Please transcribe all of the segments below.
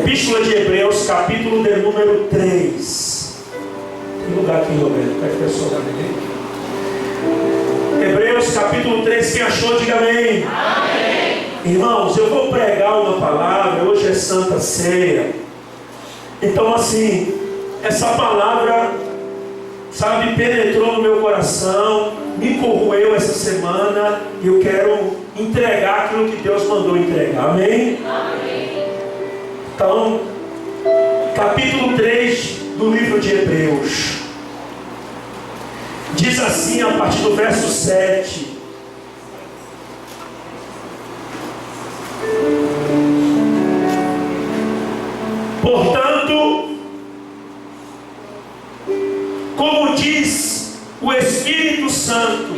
Epístola de Hebreus, capítulo de número 3. Tem lugar aqui, Roberto, para que a pessoa amém. Hebreus, capítulo 3, quem achou, diga amém. Amém. Irmãos, eu vou pregar uma palavra, hoje é Santa Ceia. Então assim, essa palavra, sabe, penetrou no meu coração, me corroeu essa semana, e eu quero entregar aquilo que Deus mandou entregar, amém? Amém. Então, capítulo 3 do livro de Hebreus, diz assim a partir do verso 7: portanto, como diz o Espírito Santo,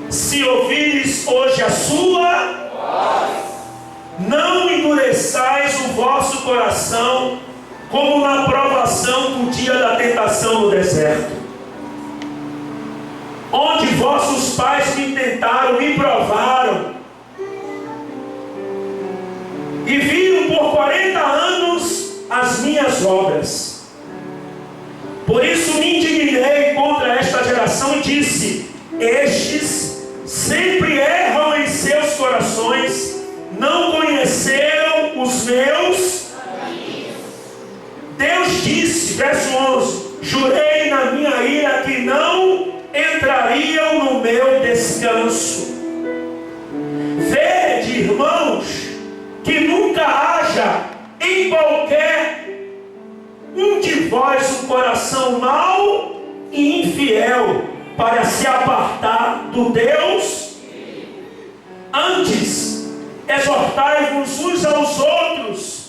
se ouvires hoje a sua voz, não endureçais o vosso coração, como na provação do dia da tentação no deserto, onde vossos pais me tentaram, me provaram, e viram por 40 anos as minhas obras. Por isso me indignei contra esta geração e disse: estes sempre erram em seus corações, não conheceram os meus caminhos. Deus disse, verso 11: jurei na minha ira que não entrariam no meu descanso. Vede, irmãos, que nunca haja em qualquer um de vós um coração mau e infiel para se apartar do Deus. Antes, exortai-vos uns aos outros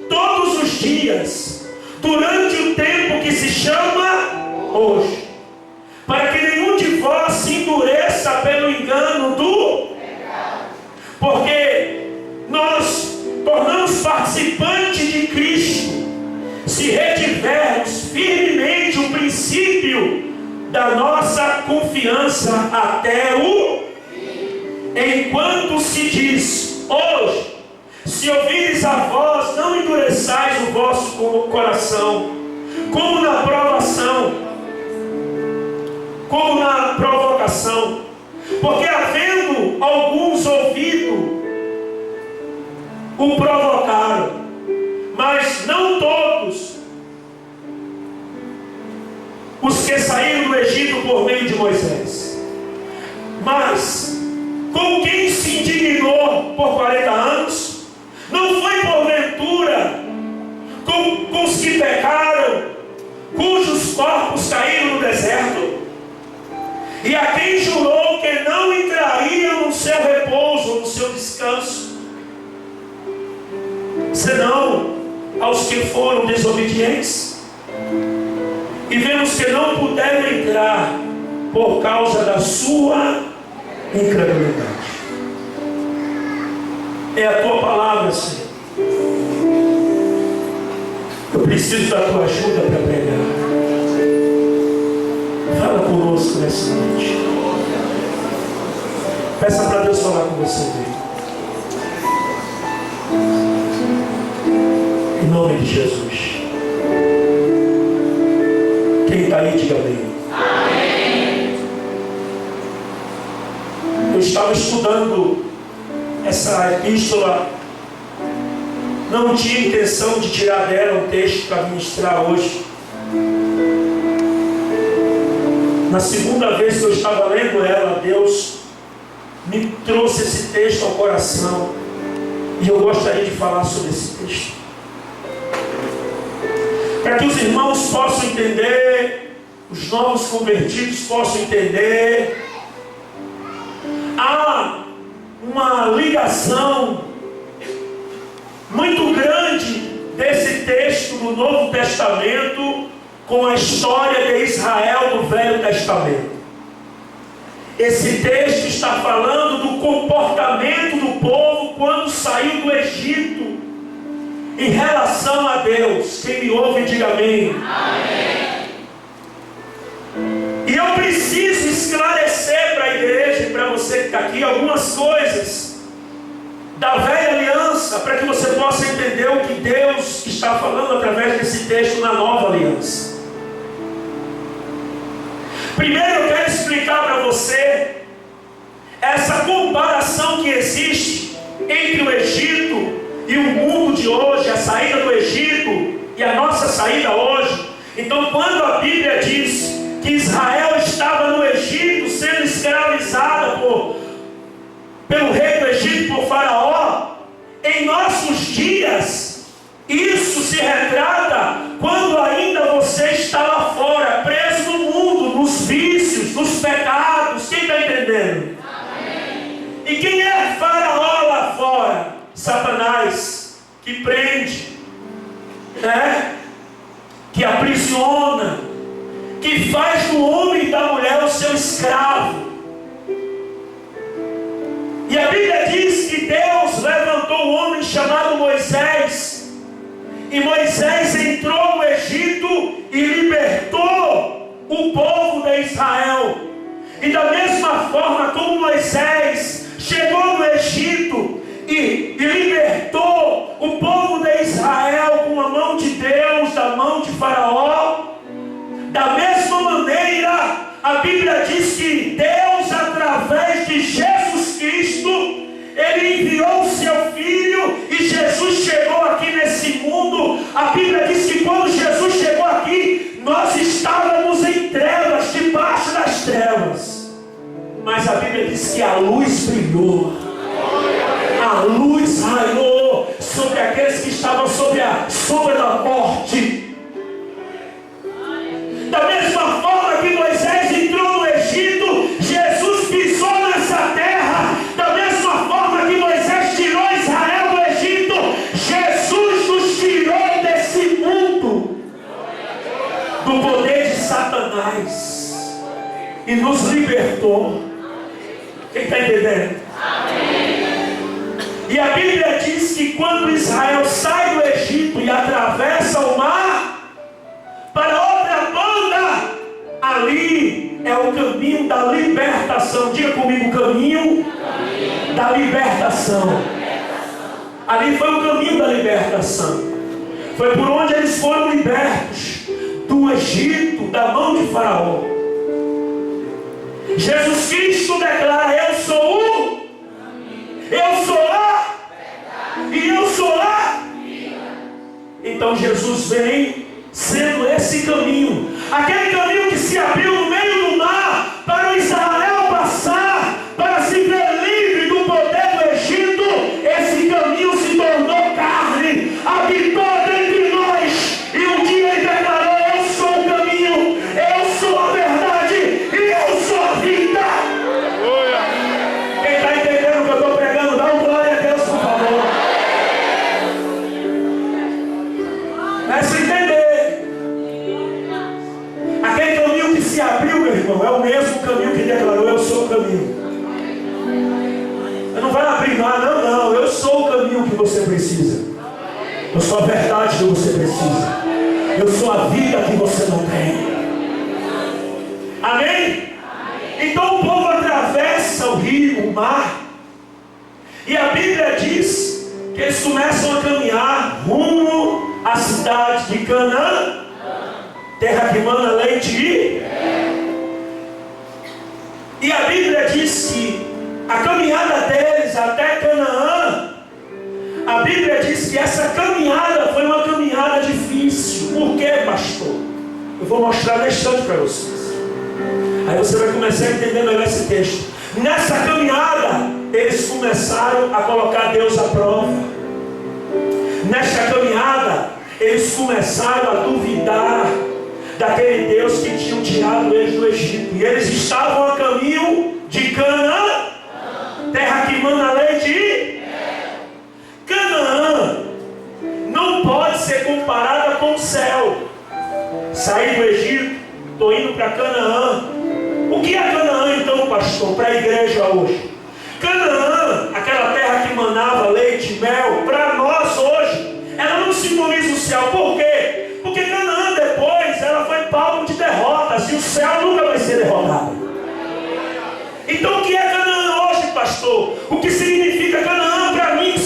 todos os dias, durante o tempo que se chama hoje, para que nenhum de vós se endureça pelo engano do pecado. Porque nós tornamos participantes de Cristo, se retivermos firmemente o princípio da nossa confiança até o fim. Enquanto se diz hoje: se ouvires a voz, não endureçais o vosso coração, como na provação, como na provocação, porque havendo alguns ouvido, o provocaram, mas não todos os que saíram do Egito por meio de Moisés. Mas com quem se indignou por 40 anos, não foi porventura com os que pecaram, cujos corpos caíram no deserto? E a quem jurou que não entrariam no seu repouso, no seu descanso, senão aos que foram desobedientes? E vemos que não puderam entrar por causa da sua incredulidade. É a tua palavra, Senhor. Eu preciso da tua ajuda para pregar. Fala conosco nessa noite. Peça para Deus falar com você, em nome de Jesus. Quem está aí, diga amém. Eu estava estudando essa epístola, não tinha intenção de tirar dela um texto para ministrar hoje. Na segunda vez que eu estava lendo ela, Deus me trouxe esse texto ao coração, e eu gostaria de falar sobre esse texto, para que os irmãos possam entender, os novos convertidos possam entender. Há uma ligação muito grande desse texto do Novo Testamento com a história de Israel do Velho Testamento. Esse texto está falando do comportamento do povo quando saiu do Egito em relação a Deus. Quem me ouve, diga amém. Amém. E eu preciso esclarecer para a igreja e para você que está aqui algumas coisas da velha aliança, para que você possa entender o que Deus está falando através desse texto na nova aliança. Primeiro eu quero explicar para você essa comparação que existe entre o Egito e o mundo de hoje, a saída do Egito e a nossa saída hoje. Então, quando a Bíblia diz que Israel estava no Egito sendo escravizada pelo rei do Egito, por Faraó, em nossos dias, isso se retrata quando ainda você está lá fora, preso no mundo, nos vícios, nos pecados. Quem está entendendo? Amém. E quem é Faraó lá fora? Satanás, que prende, né? Que aprisiona, que faz do homem e da mulher o seu escravo. E a Bíblia diz que Deus levantou um homem chamado Moisés, e Moisés entrou no Egito e libertou o povo de Israel. E da mesma forma como Moisés chegou no Egito e libertou o povo de Israel com a mão de Deus, da mão de Faraó, da mesma maneira, a Bíblia diz que Deus, através de Jesus Cristo, Ele enviou o seu Filho, e Jesus chegou aqui nesse mundo. A Bíblia diz que quando Jesus chegou aqui, nós estávamos em trevas, debaixo das trevas. Mas a Bíblia diz que a luz brilhou. A luz raiou sobre aqueles que estavam sob a sombra da morte. Da mesma forma que Moisés entrou no Egito, Jesus pisou nessa terra. Da mesma forma que Moisés tirou Israel do Egito, Jesus nos tirou desse mundo, do poder de Satanás, e nos libertou. Quem está entendendo? E a Bíblia diz que quando Israel sai do Egito e atravessa o mar para outra banda, ali é o caminho da libertação. Diga comigo, caminho da libertação. Ali foi o caminho da libertação. Foi por onde eles foram libertos do Egito, da mão de Faraó. Jesus Cristo declara: eu sou o, eu sou a, e eu sou a. Então Jesus vem sendo esse caminho, aquele caminho que se abriu no meio do mar para o Israel passar, para se ver livre do poder do Egito. Esse caminho se tornou carne, habitou entre nós, e um dia ele declarou: eu sou o caminho, eu sou a verdade e eu sou a vida. Quem está entendendo o que eu estou pregando, dá um glória a Deus, por favor. Mas entender, aquele caminho que se abriu, meu irmão, é o mesmo caminho que declarou: eu sou o caminho. Eu não vai abrir nada, não, eu sou o caminho que você precisa. Eu sou a verdade que você precisa. Eu sou a vida que você não tem. Amém? Então o povo atravessa o rio, o mar, e a Bíblia diz que eles começam a caminhar rumo à cidade de Canaã, terra que mana leite e a Bíblia diz que a caminhada deles até Canaã, a Bíblia diz que essa caminhada foi uma caminhada difícil. Por quê, pastor? Eu vou mostrar neste instante para vocês. Aí você vai começar a entender melhor esse texto. Nessa caminhada, eles começaram a colocar Deus à prova. Nesta caminhada, eles começaram a duvidar daquele Deus que tinha tirado eles do Egito. E eles estavam a caminho de Canaã, terra que mana leite e Canaã não pode ser comparada com o céu. Saí do Egito, estou indo para Canaã. O que é Canaã então, pastor, para a igreja hoje? Canaã, aquela terra que manava leite e mel, para nós hoje, ela não simboliza o céu. Por quê? Porque Canaã depois, ela foi palco de derrotas, e o céu nunca vai ser derrotado. Então o que é Canaã hoje, pastor? O que significa Canaã para mim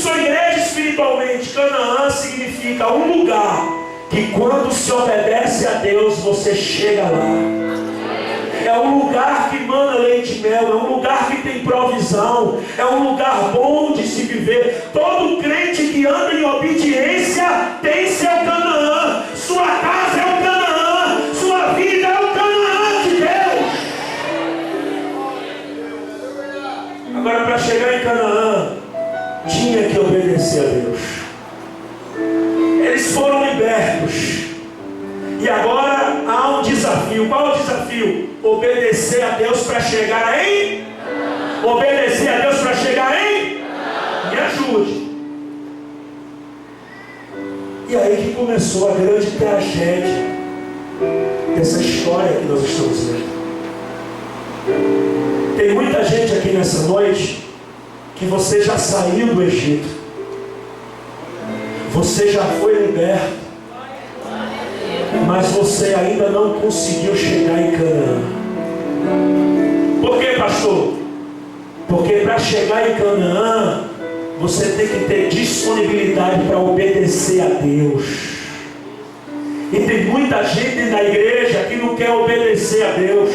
espiritualmente, Canaã significa um lugar que quando se obedece a Deus, você chega lá. É um lugar que mana leite e mel, é um lugar que tem provisão, é um lugar bom de se viver. Todo crente que anda em obediência tem seu Canaã. Sua casa é o Canaã, sua vida é o Canaã de Deus. Agora, para chegar em Canaã, tinha que obedecer a Deus. Eles foram libertos. E agora há um desafio. Qual é o desafio? Obedecer a Deus para chegar em? Obedecer a Deus para chegar em? Me ajude. E aí que começou a grande tragédia dessa história que nós estamos vendo. Tem muita gente aqui nessa noite que você já saiu do Egito. Você já foi liberto. Mas você ainda não conseguiu chegar em Canaã. Por quê, pastor? Porque para chegar em Canaã, você tem que ter disponibilidade para obedecer a Deus. E tem muita gente na igreja que não quer obedecer a Deus.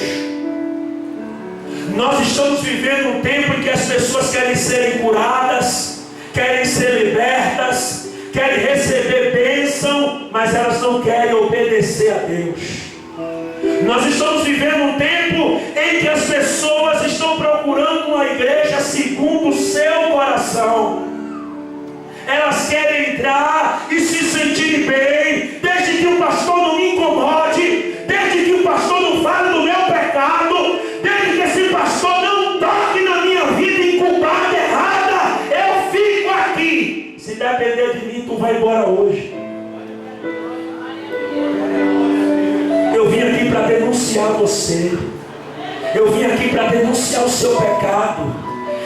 Nós estamos vivendo um tempo em que as pessoas querem serem curadas, querem ser libertas, querem receber bênção, mas elas não querem obedecer a Deus. Nós estamos vivendo um tempo em que as pessoas estão procurando uma igreja segundo o seu coração. Elas querem entrar e se sentir bem, desde que o pastor não me incomode, desde que o pastor não fale do meu pecado, desde que esse pastor não toque na minha vida incubada errada, eu fico aqui. Se depender de mim, tu vai embora hoje. Eu vim aqui para denunciar você. Eu vim aqui para denunciar o seu pecado.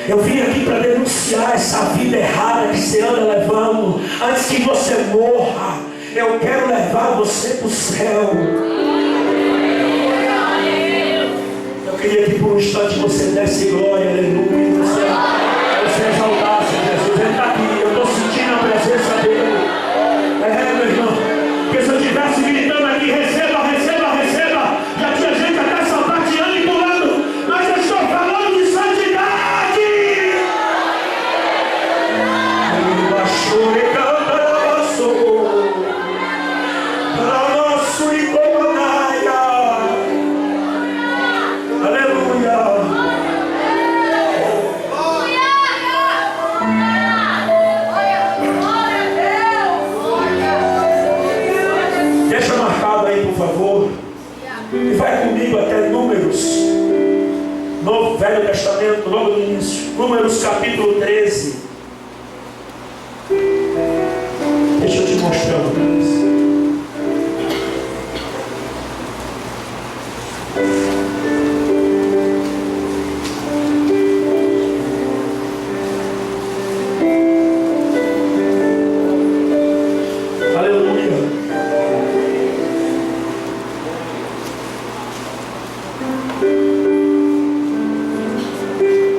Eu vim aqui para denunciar essa vida errada que você anda levando. Antes que você morra, eu quero levar você para o céu. Eu queria que por um instante você desse glória, aleluia. Você exaltasse Jesus. Ele está aqui, eu estou sentindo a presença dele. Meu irmão, porque se eu estivesse gritando aqui, receba, receba, receba, já tinha gente até sapateando e pulando. Mas eu estou falando de santidade. Ele baixou e canta, baixou para nosso Iconaia. Aleluia. Deixa marcado aí, por favor. E vai comigo até Números, Novo Velho Testamento, logo no início. Números capítulo 13. Deixa eu te mostrar uma coisa.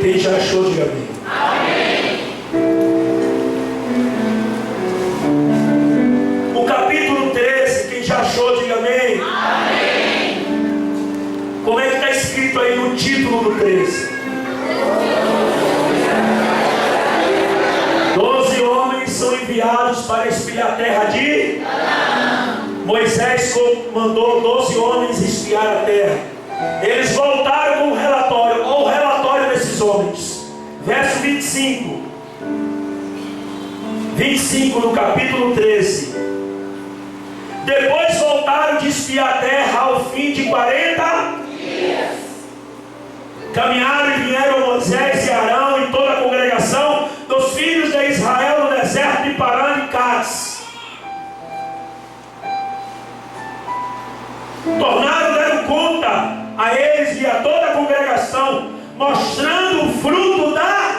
Quem já achou, diga amém. Amém. O capítulo 13, quem já achou, diga amém. Amém. Como é que está escrito aí no título do 13? 12 homens são enviados para espiar a terra de Moisés mandou 12 homens espiar a terra. Eles voltaram com o relatório. Olha o relatório desses homens. Verso 25 do capítulo 13. Depois voltaram de espiar a terra ao fim de 40 dias. Caminharam e vieram Moisés e Arão e toda a congregação dos filhos de Israel no deserto de Parã e Cádiz. Tornaram, deram conta a eles e a toda a congregação, mostrando o fruto da terra.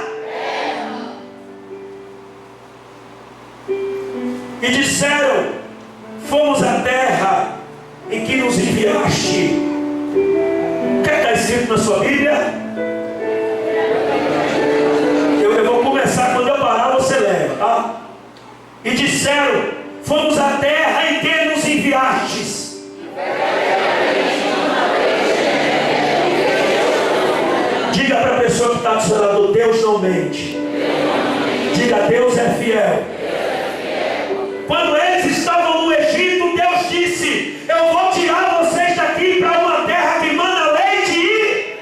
E disseram: fomos à terra em que nos enviaste. O que está escrito na sua Bíblia? Eu vou começar, quando eu parar você leva, tá? disseram: fomos à terra em que nos enviastes. Diga para a pessoa que está do seu lado: Deus não mente. Diga: Deus é fiel. Quando eles estavam no Egito, Deus disse: eu vou tirar vocês daqui para uma terra que mana leite e...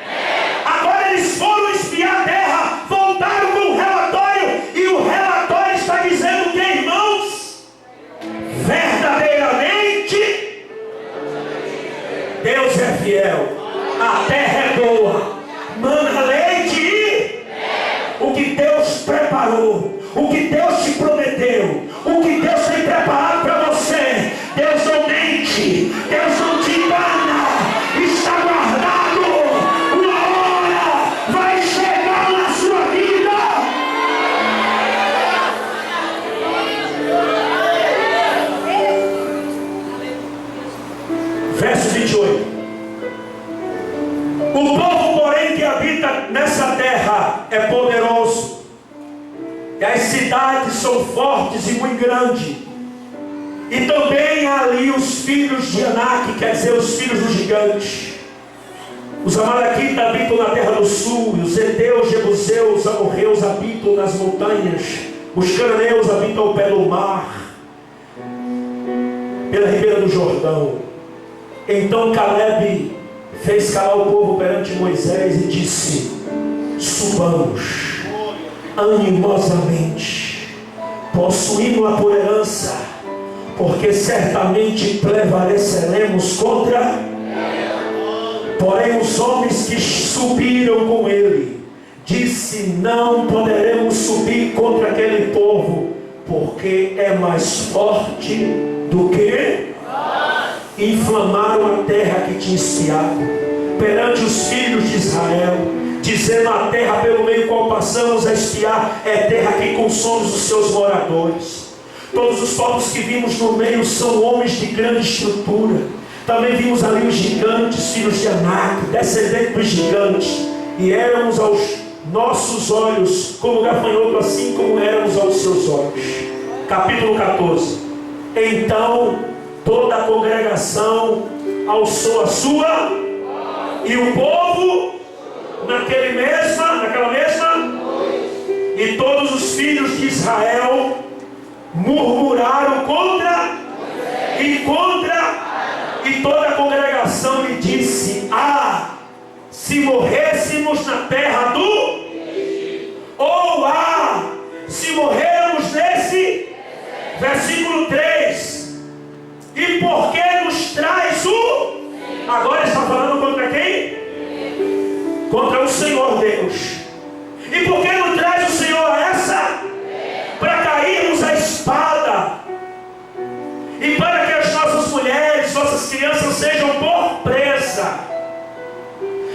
Agora eles foram espiar a terra, voltaram com um relatório, e o relatório está dizendo que, irmãos, verdadeiramente Deus é fiel, a terra é boa, mana leite e... O que Deus preparou, o que Deus te prometeu, o que Deus tem preparado para você, Deus não mente, Deus não te engana, está guardado. Uma hora vai chegar na sua vida. Verso 28. O povo, porém, que habita nessa terra é poderoso, e as cidades são fortes e muito grandes. E também há ali os filhos de Anak, quer dizer, os filhos dos gigantes. Os amalequitas habitam na terra do sul, os heteus, jebuseus, os amorreus habitam nas montanhas, os cananeus habitam ao pé do mar, pela ribeira do Jordão. Então Caleb fez calar o povo perante Moisés e disse: subamos animosamente, possuímos-a por herança, porque certamente prevaleceremos contra ela. Porém os homens que subiram com ele disse: não poderemos subir contra aquele povo, porque é mais forte do que nós. Inflamaram a terra que tinha espiado perante os filhos de Israel, dizendo: a terra pelo meio qual passamos a espiar é terra que consome os seus moradores. Todos os povos que vimos no meio são homens de grande estrutura. Também vimos ali os gigantes, filhos de Anak, descendentes dos gigantes, e éramos aos nossos olhos como gafanhoto, assim como éramos aos seus olhos. Capítulo 14. Então toda a congregação alçou a sua, e o povo naquela mesma, e todos os filhos de Israel murmuraram e toda a congregação lhe disse: se morrêssemos na terra do Egito, ou se morrermos nesse, versículo 3, e por que nos traz o... Agora está falando contra quem? Contra o Senhor Deus. E por que nos traz o Senhor a essa? Para cairmos a espada, e para que as nossas mulheres, nossas crianças sejam por presa.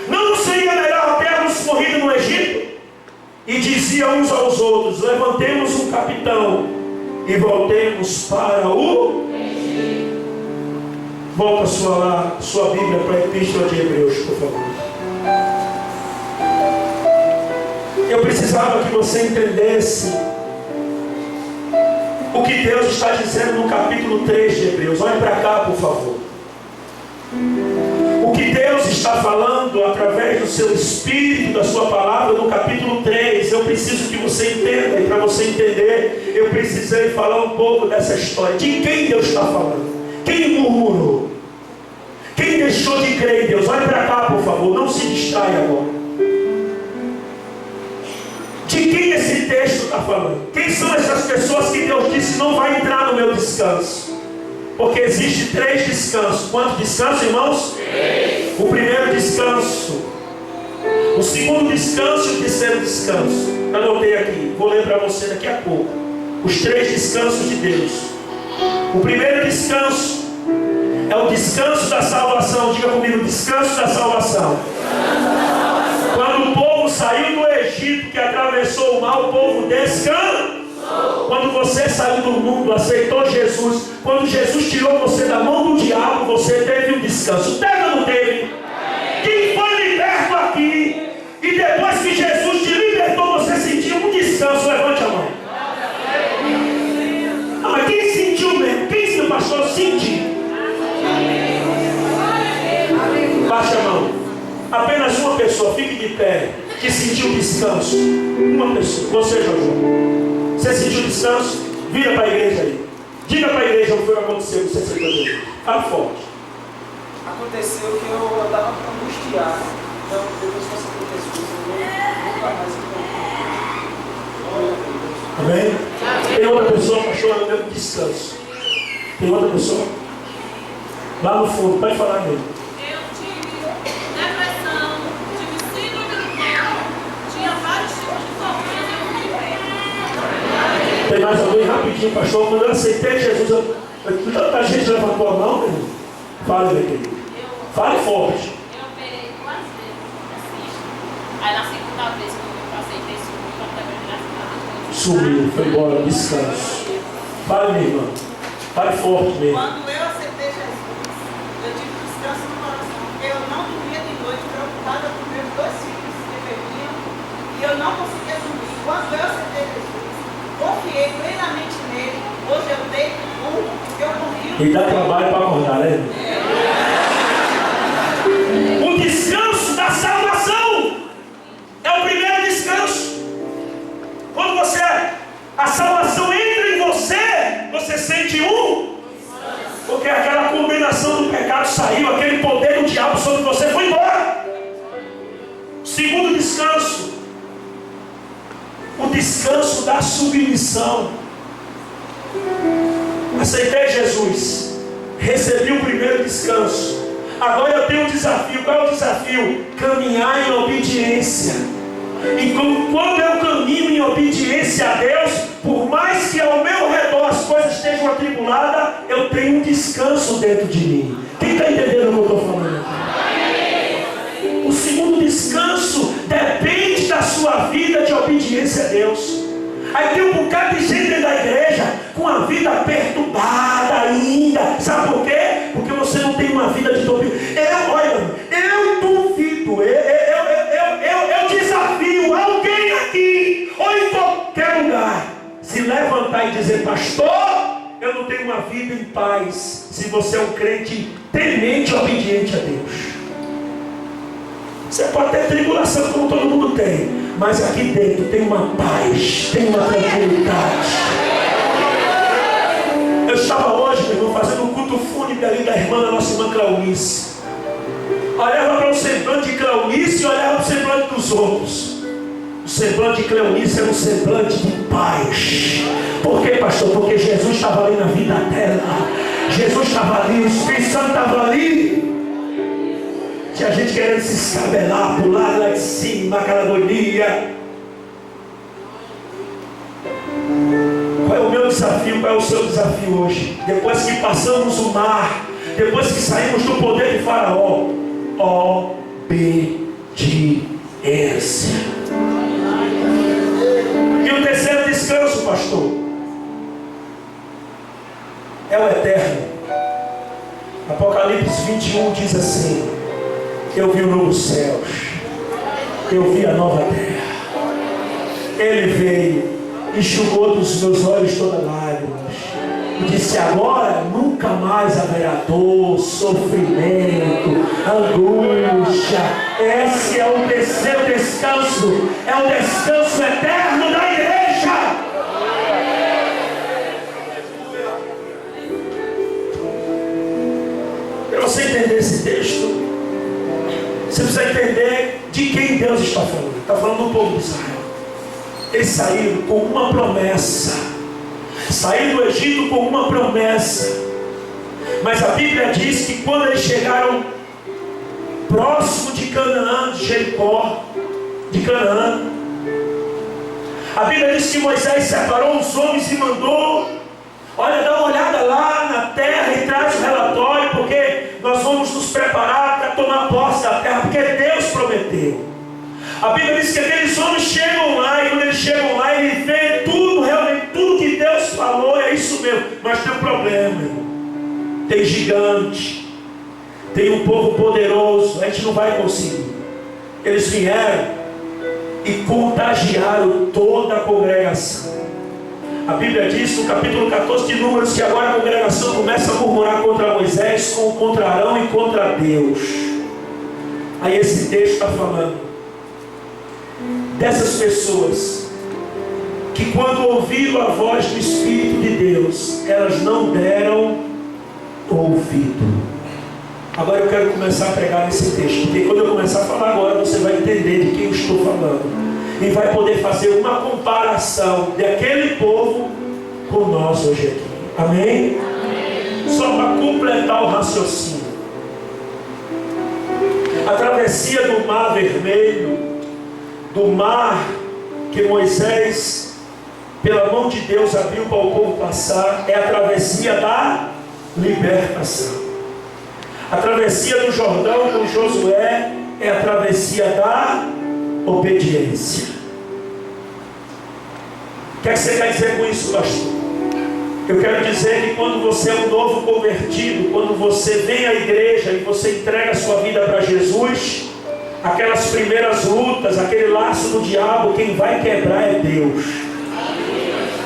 Não seria melhor termos morrido no Egito? E diziam uns aos outros: levantemos um capitão e voltemos para o Egito. Volta sua Bíblia para a Epístola de Hebreus, por favor. Eu precisava que você entendesse o que Deus está dizendo no capítulo 3 de Hebreus. Olhe para cá, por favor. O que Deus está falando através do seu Espírito, da sua palavra, no capítulo 3. Eu preciso que você entenda, e para você entender, eu precisei falar um pouco dessa história. De quem Deus está falando? Quem murmurou? Quem deixou de crer em Deus? Olhe para cá, por favor, não se distraia agora. De quem esse texto está falando? Quem são essas pessoas que Deus disse: não vai entrar no meu descanso? Porque existe 3 descansos. Quantos descansos, irmãos? 3. O primeiro descanso, o segundo descanso e o terceiro descanso. Anotei aqui, vou ler para você daqui a pouco. Os 3 descansos de Deus. O primeiro descanso é o descanso da salvação. Diga comigo: descanso da salvação. Quando o povo saiu do Egito, que atravessou o mar, o povo descansou. Quando você saiu do mundo, aceitou Jesus, quando Jesus tirou você da mão do diabo, você teve um descanso. Teve ou não teve? Quem foi liberto aqui e depois que Jesus te libertou, você sentiu um descanso? Levante a mão. Mas quem Apenas uma pessoa, fique de pé, que sentiu descanso. Uma pessoa, você, João. Você sentiu descanso? Vira para a igreja aí. Diga para a igreja o que foi que aconteceu com você sentiu Deus. Fala forte. Aconteceu que eu estava angustiado. Então, depois que você aconteceu, eu nunca mais. Amém? Tem outra pessoa, pastor, eu devo descanso. Tem outra pessoa? Lá no fundo, pode falar mesmo. Eu tive depressão, tive síndrome do pânico, tinha vários tipos de sofrência e eu fiquei. Tem mais alguém rapidinho, pastor? Quando eu aceitei Jesus, tanta gente levantou a mão, meu irmão. Fale, meu querido. Fale forte. Eu operei 2 vezes na cisto. Aí na segunda vez que eu aceitei isso, eu até graças a Deus. Sumiu, foi embora, descanso. Fale, minha irmã. Fale forte mesmo. Quando eu aceitei Jesus, eu tive descanso no coração, porque eu não dormia de noite preocupada com meus 2 filhos que bebiam, e eu não conseguia dormir. Quando eu aceitei Jesus, confiei plenamente nele. Hoje eu deito burro, porque eu confio. E dá trabalho para acordar, né? O descanso da salvação é o primeiro descanso. Quando a salvação entra em você, você sente porque aquela combinação do pecado saiu, aquele poder do diabo sobre você foi embora. Segundo descanso, o descanso da submissão. Aceitei Jesus, recebi o primeiro descanso. Agora eu tenho um desafio. Qual é o desafio? Caminhar em obediência. E quando eu caminho em obediência a Deus, por mais que ao meu redor as coisas estejam atribuladas, eu tenho um descanso dentro de mim. Quem está entendendo o que eu estou falando aqui? O segundo descanso depende da sua vida de obediência a Deus. Aí tem um bocado de gente dentro da igreja com a vida perturbada ainda. Sabe por quê? Porque você não tem uma vida de obediência. Eu duvido, eu desafio alguém aqui, ou em qualquer lugar, se levantar e dizer: pastor, eu não tenho uma vida em paz, se você é um crente temente e obediente a Deus. Você pode ter tribulação como todo mundo tem, mas aqui dentro tem uma paz, tem uma tranquilidade. Eu estava hoje, meu irmão, fazendo um culto fúnebre ali da irmã, da nossa irmã Cleonice. Olhava para o semblante de Cleonice e olhava para o semblante dos outros. O semblante de Cleonice era um semblante de paz. Por quê, pastor? Porque Jesus estava ali na vida dela. Jesus estava ali, o Espírito Santo estava ali. Tinha gente querendo se escabelar, pular lá de cima, aquela agonia. Qual é o meu desafio? Qual é o seu desafio hoje? Depois que passamos o mar, depois que saímos do poder de Faraó, obediência. E o terceiro descanso, pastor, é o eterno. Apocalipse 21 diz assim: eu vi o novo céu, eu vi a nova terra. Ele veio, enxugou dos meus olhos toda lágrima, e disse: agora nunca mais haverá dor, sofrimento, angústia. Esse é o terceiro descanso, é o descanso eterno da igreja. Para você entender esse texto, você precisa entender de quem Deus está falando. Está falando do povo de Israel. Eles saíram com uma promessa. Saíram do Egito com uma promessa. Mas a Bíblia diz que quando eles chegaram próximo de Canaã, de Jericó, de Canaã, a Bíblia diz que Moisés separou os homens e mandou: olha, dá uma olhada lá na terra e traz o relatório, porque nós vamos nos preparar para tomar posse da terra, porque Deus prometeu. A Bíblia diz que aqueles homens chegam lá, e quando eles chegam lá, eles veem tudo, realmente tudo que Deus falou, é isso mesmo. Mas tem um problema, irmão. Tem gigante, tem um povo poderoso, a gente não vai conseguir. Eles vieram e contagiaram toda a congregação. A Bíblia diz no capítulo 14 de Números que agora a congregação começa a murmurar contra Moisés, contra Arão e contra Deus. Aí esse texto está falando dessas pessoas que quando ouviram a voz do Espírito de Deus, elas não deram ouvido. Agora eu quero começar a pregar nesse texto, porque quando eu começar a falar agora, você vai entender de quem eu estou falando e vai poder fazer uma comparação daquele povo com nós hoje aqui. Amém? Amém. Só para completar o raciocínio. A travessia do Mar Vermelho, do mar que Moisés, pela mão de Deus, abriu para o povo passar, é a travessia da libertação. A travessia do Jordão com Josué é a travessia da obediência. O que é que você quer dizer com isso, pastor? Eu quero dizer que quando você é um novo convertido, quando você vem à igreja e você entrega a sua vida para Jesus, aquelas primeiras lutas, aquele laço do diabo, quem vai quebrar é Deus.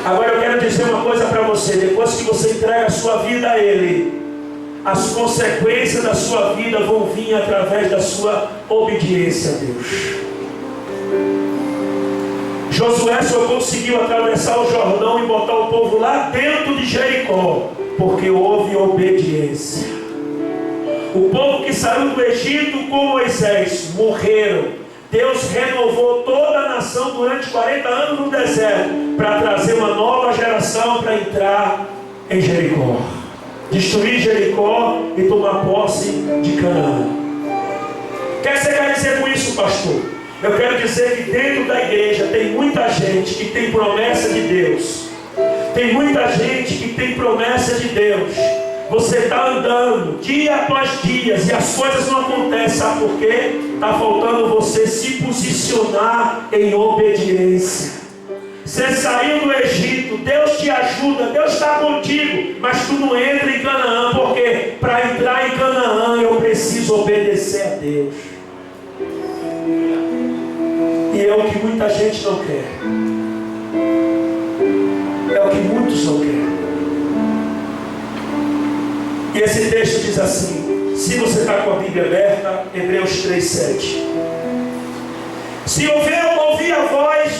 Agora eu quero dizer uma coisa para você: depois que você entrega a sua vida a Ele, as consequências da sua vida vão vir através da sua obediência a Deus. Josué só conseguiu atravessar o Jordão e botar o povo lá dentro de Jericó, porque houve obediência. O povo que saiu do Egito com Moisés morreram. Deus renovou toda a nação durante 40 anos no deserto, para trazer uma nova geração para entrar em Jericó, destruir Jericó e tomar posse de Canaã. O que você quer dizer com isso, pastor? Eu quero dizer que dentro da igreja tem muita gente que tem promessa de Deus. Tem muita gente que tem promessa de Deus. Você está andando dia após dia e as coisas não acontecem. Sabe por quê? Está faltando você se posicionar em obediência. Você saiu do Egito, Deus te ajuda, Deus está contigo, mas tu não entra em Canaã, porque para entrar em Canaã eu preciso obedecer a Deus. E é o que muita gente não quer. É o que muitos não querem. E esse texto diz assim, se você está com a Bíblia aberta, Hebreus 3:7. Se ouvir a voz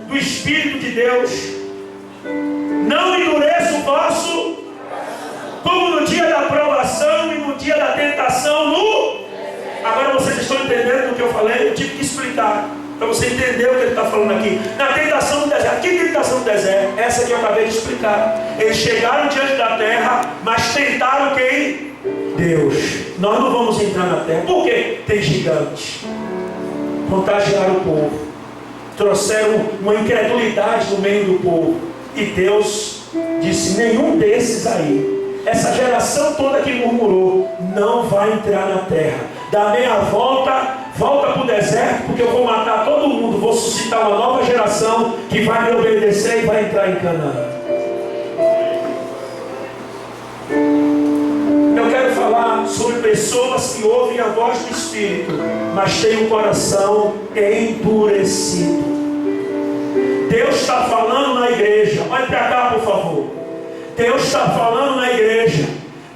do Espírito de Deus, não endureça o vosso, como no dia da provação e no dia da tentação Agora vocês estão entendendo o que eu falei? Eu tive que explicar, para você entender o que ele está falando aqui. Na tentação do deserto. Que tentação do deserto? Essa que eu acabei de explicar. Eles chegaram diante da terra, mas tentaram quem? Deus. Nós não vamos entrar na terra. Por quê? Tem gigantes. Contagiaram o povo. Trouxeram uma incredulidade no meio do povo. E Deus disse, nenhum desses aí, essa geração toda que murmurou, não vai entrar na terra. Dá meia volta, volta para o deserto, porque eu vou matar todo mundo, vou suscitar uma nova geração que vai me obedecer e vai entrar em Canaã. Eu quero falar sobre pessoas que ouvem a voz do Espírito, mas têm um coração endurecido. Deus está falando na igreja. Olhe para cá, por favor. Deus está falando na igreja.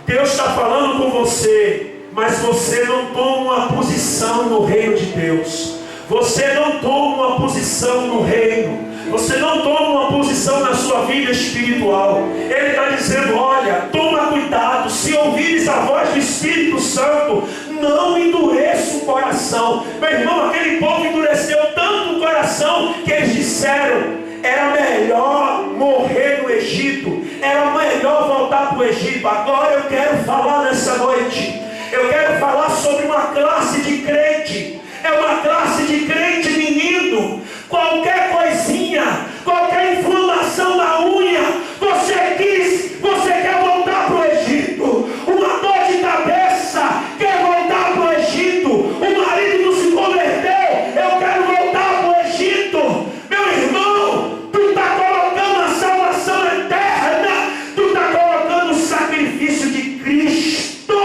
Deus está falando com você. Mas você não toma uma posição no reino de Deus. Você não toma uma posição no reino. Você não toma uma posição na sua vida espiritual. Ele está dizendo, olha, toma cuidado. Se ouvires a voz do Espírito Santo, não endureça o coração. Meu irmão, aquele povo endureceu tanto o coração que eles disseram, era melhor morrer no Egito, era melhor voltar para o Egito. Agora eu quero falar nessa noite, eu quero falar sobre uma classe de crente. É uma classe de crente menino. Qualquer coisinha, qualquer inflamação na unha, você quer voltar para o Egito. Uma dor de cabeça, quer voltar para o Egito. O marido não se converteu, eu quero voltar para o Egito. Meu irmão, tu está colocando a salvação eterna, tu está colocando o sacrifício de Cristo.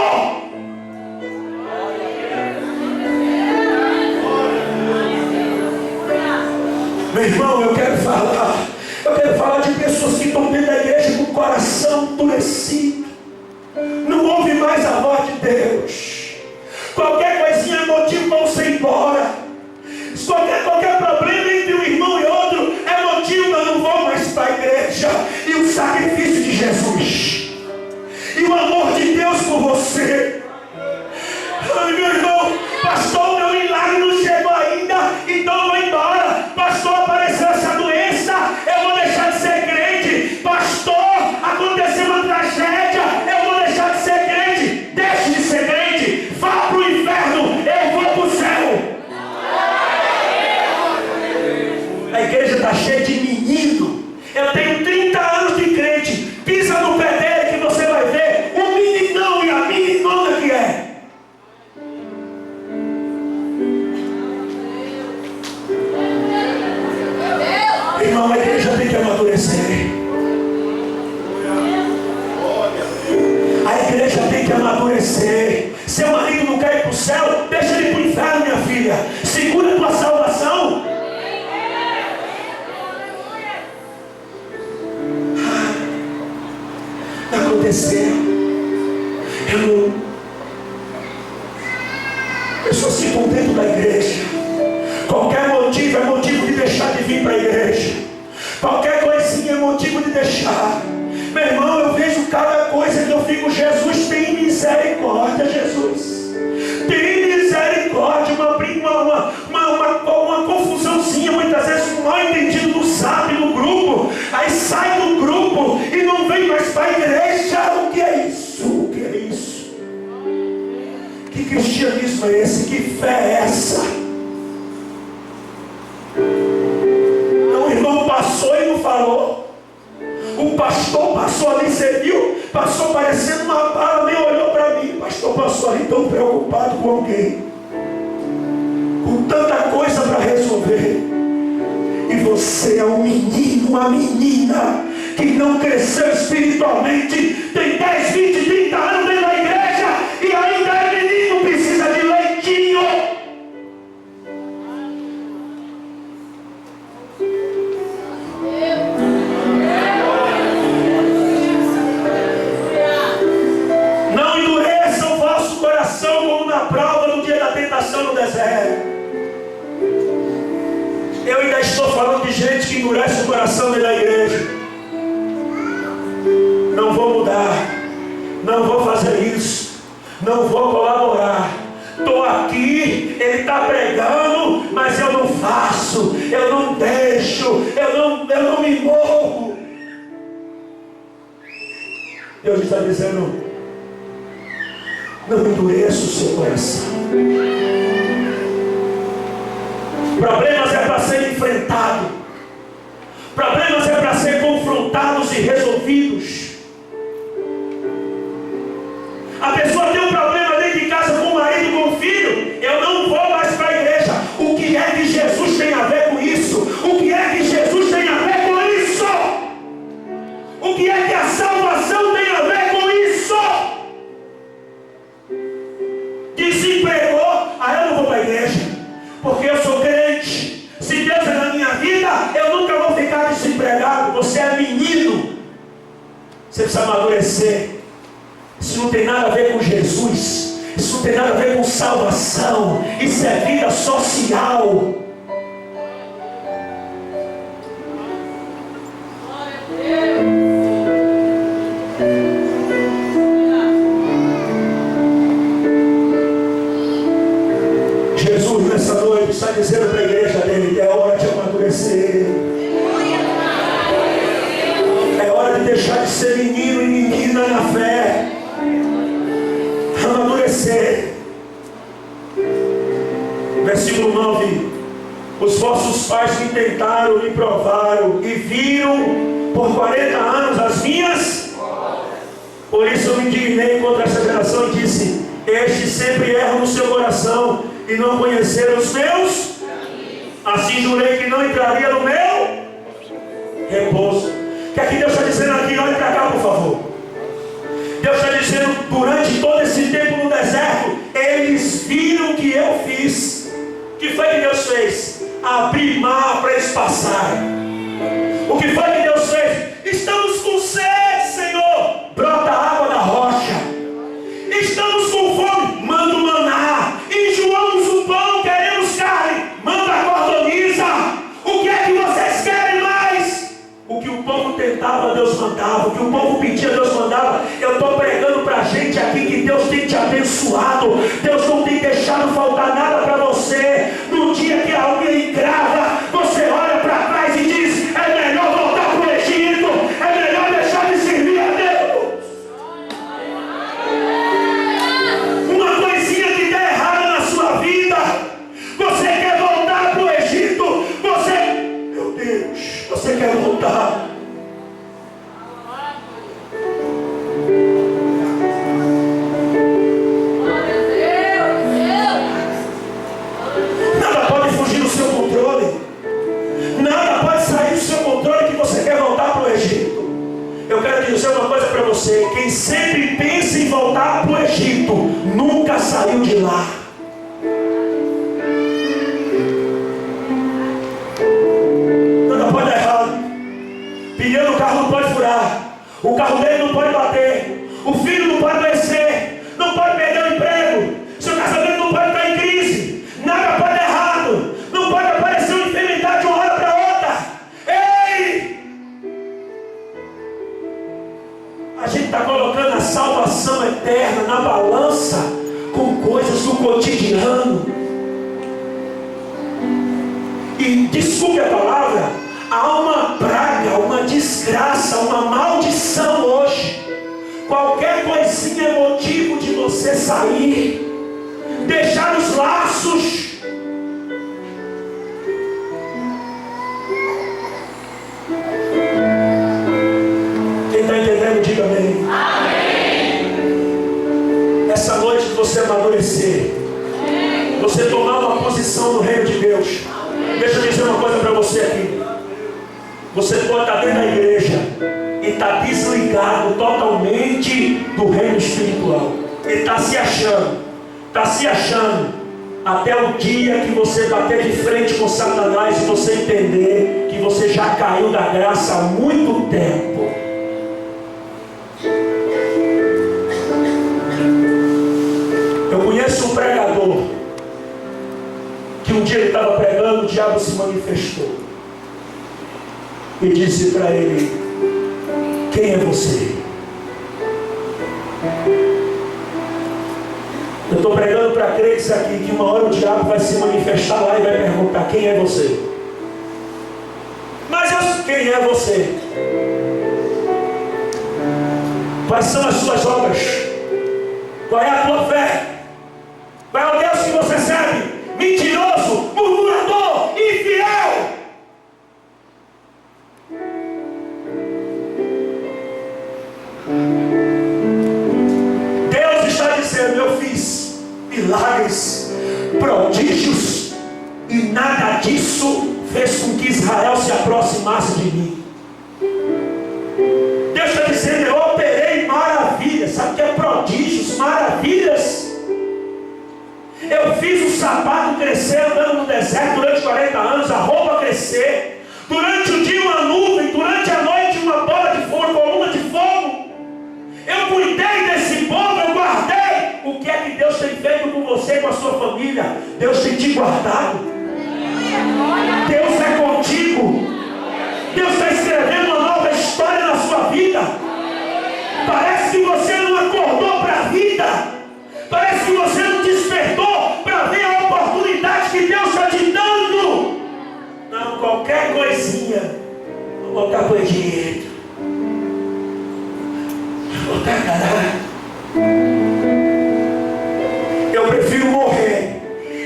Meu irmão, eu quero falar de pessoas que estão dentro da igreja com o coração endurecido, não ouve mais a voz de Deus. Qualquer coisinha é motivo para o amor de Deus por você. Ai, meu irmão, pastor, meu milagre não chegou ainda, então eu vou embora. Pastor, apareceu essa doença, eu vou deixar de ser crente. Pastor, aconteceu uma tragédia, eu vou deixar de ser crente. Deixe de ser crente, vá para o inferno, eu vou para o céu. A igreja está cheia de menino. Eu tenho 30 anos de crente. Pisa no pé dele que você vai ver o meninão e a meninona que é. Irmão, a igreja tem que amadurecer. A igreja tem que amadurecer. Seu marido não quer ir para o céu, deixa ele para o inferno, minha filha. Segura a tua salvação. Aconteceu. Pessoas ficam dentro da igreja. Qualquer motivo é motivo de deixar de vir para a igreja. Qualquer coisinha é motivo de deixar. Meu irmão, eu vejo cada coisa que eu fico, Jesus, tem misericórdia, Jesus. Tem misericórdia. Uma confusãozinha, muitas vezes um mal entendido no zap, no grupo. Aí sai do grupo e não vem mais para a igreja. O que é isso? O que é isso? Que cristianismo é esse? Que fé é essa? Não, o irmão passou e não falou. O pastor passou ali, você viu? Passou parecendo uma bala, nem olhou para mim. O pastor passou ali tão preocupado com alguém, com tanta coisa para resolver. E você é um menino, uma menina que não cresceu espiritualmente, tem 10, 20, 30 anos dentro da igreja e ainda é menino, precisa de leitinho. Não endureça o vosso coração como na prova no dia da tentação no deserto. Eu ainda estou falando de gente que endurece o coração dentro da igreja. Não vou mudar, não vou fazer isso, não vou colaborar. Estou aqui, ele está pregando, mas eu não faço, eu não deixo, eu não me morro. Deus está dizendo: não endureça o seu coração. Problemas é para ser enfrentado. Problemas é para ser confrontados e resolvidos. A pessoa tem um problema dentro de casa com o marido, com o filho. Eu não vou mais para a igreja. O que é que Jesus tem a ver com isso? O que é que Jesus tem a ver com isso? O que é que a salvação tem a ver com isso? Desempregou. Eu não vou para a igreja porque eu sou crente. Se Deus é na minha vida, eu nunca vou ficar desempregado. Você é menino. Você precisa amadurecer. Isso não tem nada a ver com Jesus. Isso não tem nada a ver com salvação. Isso é vida social. Jesus nessa noite está dizendo para a igreja dele: é hora de amadurecer. É hora de deixar de ser menino e menina na fé. Amadurecer. Versículo 9: os vossos pais me tentaram, me provaram e viram por 40 anos as minhas. Por isso eu me indignei contra essa geração e disse: estes sempre erram no seu coração e não conheceram os meus. Assim jurei que não entraria no meu repouso. O que aqui Deus está dizendo aqui? Olhe para cá, por favor. Deus está dizendo: durante todo esse tempo no deserto, eles viram o que eu fiz. O que foi que Deus fez? Abrir mar para eles passarem. O que foi que Deus fez? Estamos com sede, Senhor. Brota água da rocha. Estamos com fome. Manda o maná. Enjoamos o pão, queremos carne. Manda a cordoniza. O que é que vocês querem mais? O que o povo tentava, Deus mandava. O que o povo pedia, Deus mandava. Eu estou pregando para saiu de lá. Nada pode dar errado. Pneu do carro não pode furar. O carro dele não pode bater. O filho não pode adoecer. Não pode perder o emprego. Seu casamento não pode estar em crise. Nada pode dar errado. Não pode aparecer uma enfermidade de uma hora para outra. Ei! A gente está colocando a salvação eterna na balança com coisas do cotidiano. E desculpe a palavra, há uma praga, uma desgraça, uma maldição hoje. Qualquer coisinha é motivo de você sair, deixar os laços. Quem está entendendo, diga amém. Amém. Essa noite você amadurecer, você tomar uma posição no reino de Deus. Deixa eu dizer uma coisa para você aqui. Você pode estar dentro da igreja e está desligado totalmente do reino espiritual. E está se achando, até o dia que você bater de frente com Satanás e você entender que você já caiu da graça há muito tempo. Eu conheço um pregador que um dia ele estava pregando, o diabo se manifestou e disse para ele: quem é você? Eu estou pregando para crentes aqui que uma hora o diabo vai se manifestar lá e vai perguntar: quem é você? Mas quem é você? Quais são as suas obras? Qual é a tua fé? Qual é o Deus que você serve? Mentiroso, murmurador, infiel. Deus está dizendo: eu fiz milagres, prodígios, e nada disso fez com que Israel se aproximasse de mim. Deus está dizendo: eu operei maravilhas. Sabe o que é prodígios, maravilhas? Eu fiz o sapato crescer andando no deserto durante 40 anos, a roupa crescer. Durante o dia uma nuvem, durante a noite uma bola de fogo, coluna de fogo. Eu cuidei desse povo, eu guardei. O que é que Deus tem feito com você e com a sua família? Deus tem te guardado. Deus é contigo. Deus está escrevendo uma nova história na sua vida. Parece que você não acordou para a vida. Parece que você não despertou para ver a oportunidade que Deus está te dando. Não, qualquer coisinha, vou botar para o Egito, vou botar caralho. Eu prefiro morrer.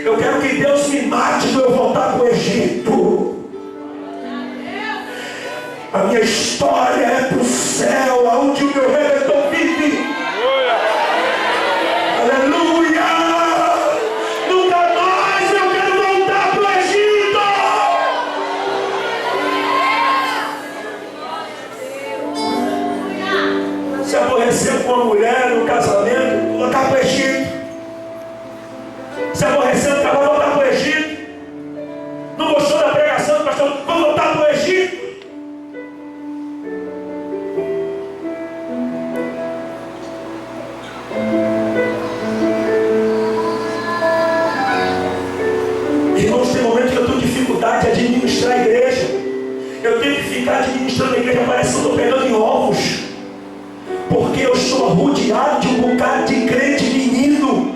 Eu quero que Deus me mate para eu voltar para o Egito. A minha história é para o céu, aonde o meu Redentor vive. Aleluia! Nunca mais eu quero voltar para o Egito! Se aborreceu com uma mulher no casamento, vou voltar para o Egito. Se aborreceu, vai voltar para o Egito. Não gostou da pregação do pastor, vou voltar para o Egito. Irmãos, tem momento que eu estou em dificuldade de administrar a igreja. Eu tenho que ficar administrando a igreja, parece que eu estou pegando em ovos. Porque eu estou rodeado de um bocado de crente menino.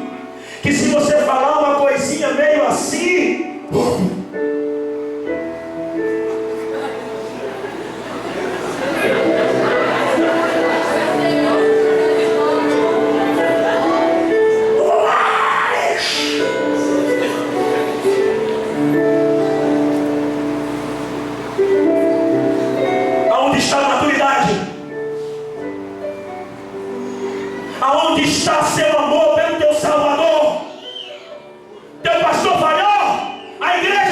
Que se você falar uma coisinha meio assim, aonde está a maturidade? Aonde está seu amor pelo teu Salvador? Teu pastor falhou, a igreja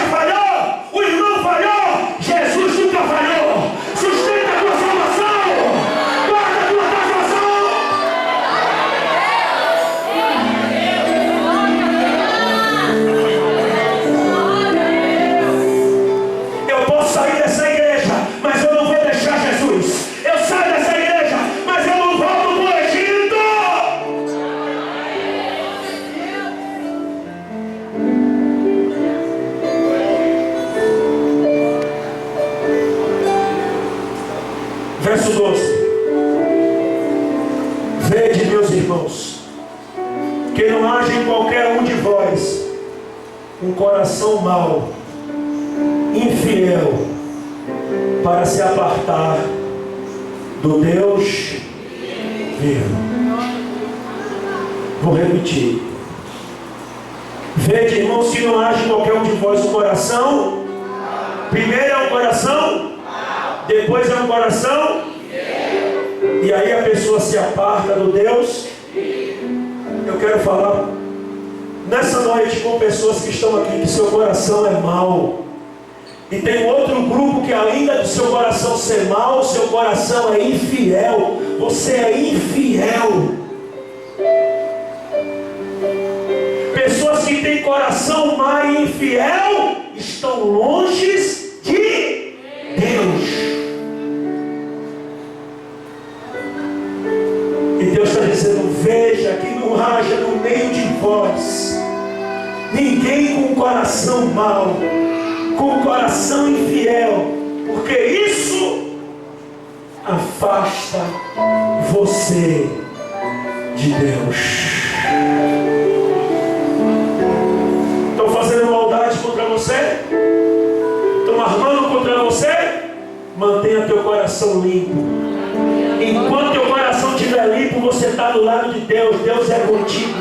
um coração mau, infiel, para se apartar do Deus vivo. Vou repetir. Vede, irmãos, se não haja em qualquer um de vós um coração. Primeiro é um coração, depois é um coração, e aí a pessoa se aparta do Deus. Eu quero falar nessa noite com pessoas que estão aqui, que seu coração é mau. E tem outro grupo que além do seu coração ser mau, seu coração é infiel. Você é infiel. Pessoas que têm coração mau e infiel estão longe de Deus. E Deus está dizendo: veja que não haja no meio de vós ninguém com coração mau, com coração infiel, porque isso afasta você de Deus. Estão fazendo maldade contra você? Estão armando contra você? Mantenha teu coração limpo. Enquanto teu coração estiver limpo, você está do lado de Deus. Deus é contigo.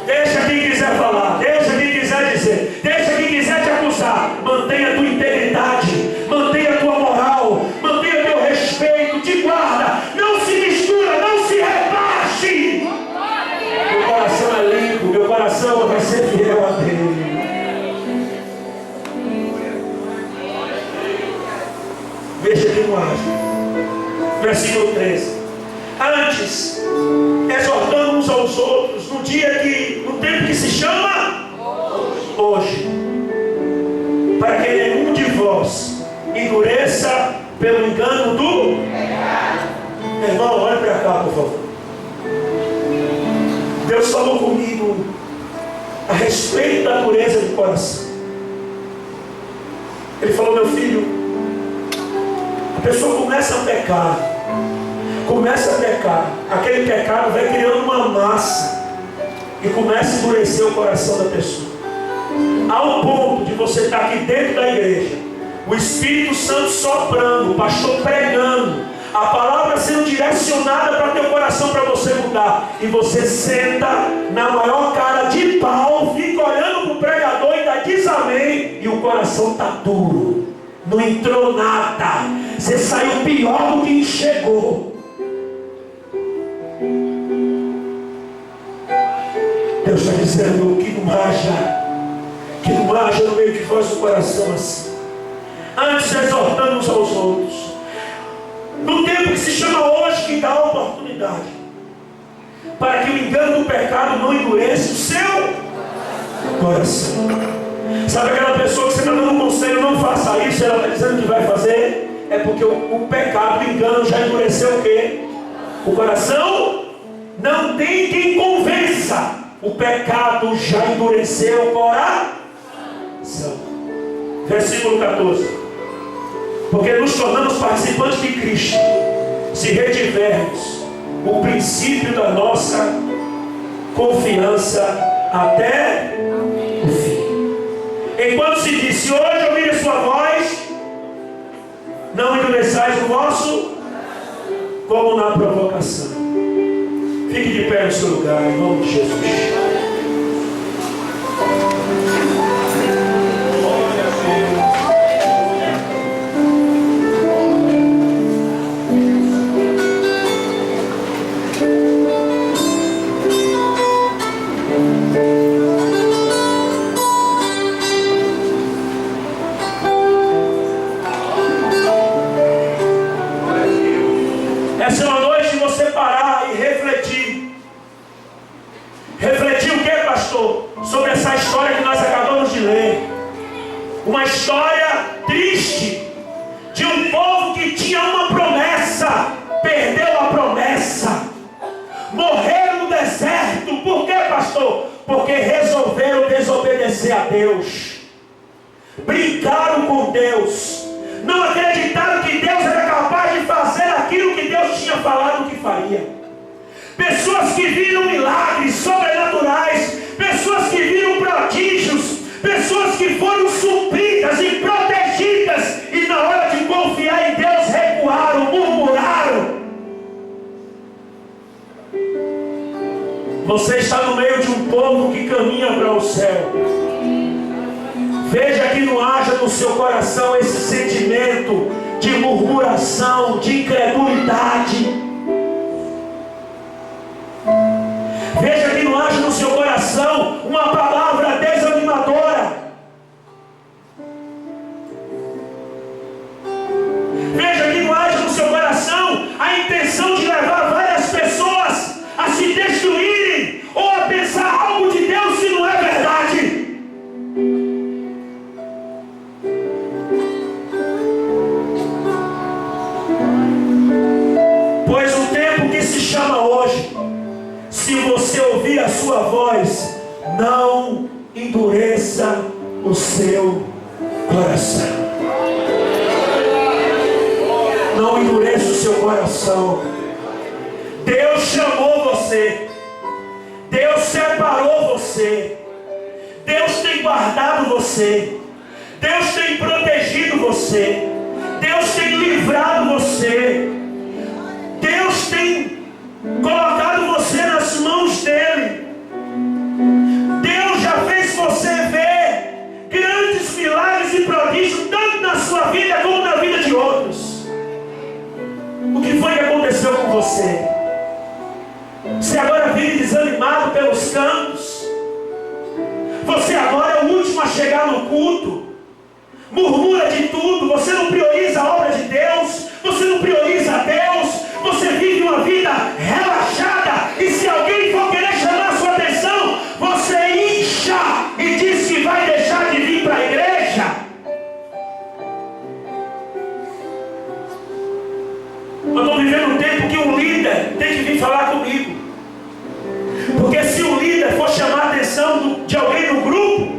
Deixa quem quiser falar, deixa quem quiser dizer, deixa quem quiser te acusar. Mantenha a tua integridade, mantenha a tua moral, mantenha teu respeito, te guarda. Não se mistura, não se rebaixe. Meu coração é limpo, meu coração vai ser fiel a Deus. Veja que não age. Versículo 13. Antes, exortando uns aos outros no tempo que se chama hoje, para que nenhum de vós endureça pelo engano do irmão. Olha para cá, por favor. Deus falou comigo a respeito da dureza de coração. Ele falou: meu filho, a pessoa começa a pecar, aquele pecado vai criando uma massa e começa a endurecer o coração da pessoa, ao ponto de você estar aqui dentro da igreja, o Espírito Santo soprando, o pastor pregando, a palavra sendo direcionada para teu coração, para você mudar, e você senta na maior cara de pau, fica olhando para o pregador e ainda diz amém, e o coração está duro, não entrou nada, você saiu pior do que chegou. Deus está dizendo que não haja no meio de vós um coração assim. Antes, exortando uns aos outros, no tempo que se chama hoje, que dá a oportunidade, para que o engano do pecado não endureça o seu coração. Sabe aquela pessoa que você está dando um conselho, não faça isso, ela está dizendo que vai fazer? É porque o pecado, o engano já endureceu o quê? O coração. Não tem quem convença. O pecado já endureceu o coração. Versículo 14. Porque nos tornamos participantes de Cristo, se retivermos o princípio da nossa confiança até o fim. Enquanto se diz: se hoje ouvir a sua voz, não endureçais o vosso, como na provocação. Fique de pé no seu lugar, em nome de Jesus. Essa é uma noite de você parar e refletir. Refletir o que, pastor? Sobre essa história que nós acabamos de ler. Uma história triste de um povo que tinha uma promessa, perdeu a promessa, morreram no deserto. Por que, pastor? Porque resolveram desobedecer a Deus, brincaram com Deus, não acreditaram que Deus era capaz de fazer aquilo que Deus tinha falado que faria. Pessoas que viram milagres sobrenaturais, pessoas que viram céu. Veja que não haja no seu coração esse sentimento de murmuração, de incredulidade. Veja que não haja no seu coração uma palavra desanimadora. Veja que não haja no seu coração a intenção de levar várias pessoas a se destruírem ou a pensar algo de Deus se não é verdade. Pois o tempo que se chama hoje, se você ouvir a sua voz, não endureça o seu coração. Não endureça o seu coração. Deus chamou você. Deus separou você. Deus tem guardado você. Deus tem protegido você. Deus tem livrado você. Deus tem colocado você nas mãos dele. Deus já fez você ver grandes milagres e prodígios, tanto na sua vida como na vida de outros. O que foi que aconteceu com você? Você agora vive desanimado pelos cantos. Você agora é o último a chegar no culto. Murmura de tudo. Você não prioriza a obra de Deus. Você não prioriza a Deus. Você vive uma vida relaxada. E se alguém for querer chamar a sua atenção, você incha e diz que vai deixar de vir para a igreja. Eu estou vivendo um tempo que um líder tem que vir falar comigo. Porque se o líder for chamar a atenção de alguém no grupo,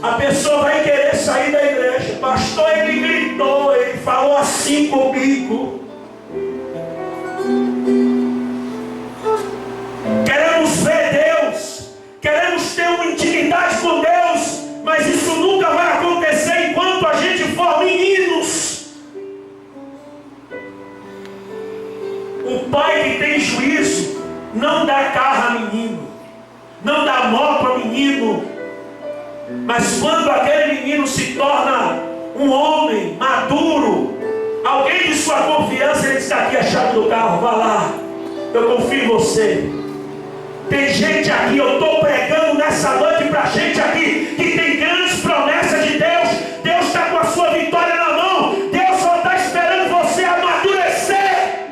a pessoa vai querer sair da igreja. Pastor, ele gritou, ele falou assim comigo. Queremos ver Deus, queremos ter uma intimidade com Deus, mas isso nunca vai acontecer enquanto a gente for meninos. O pai que tem juízo não dá carro a menino, não dá moto a menino, mas quando aquele menino se torna um homem maduro, alguém de sua confiança, ele está aqui a chave do carro, vá lá, eu confio em você. Tem gente aqui, eu estou pregando nessa noite para gente aqui que tem grandes promessas de Deus. Deus está com a sua vitória na mão. Deus só está esperando você amadurecer.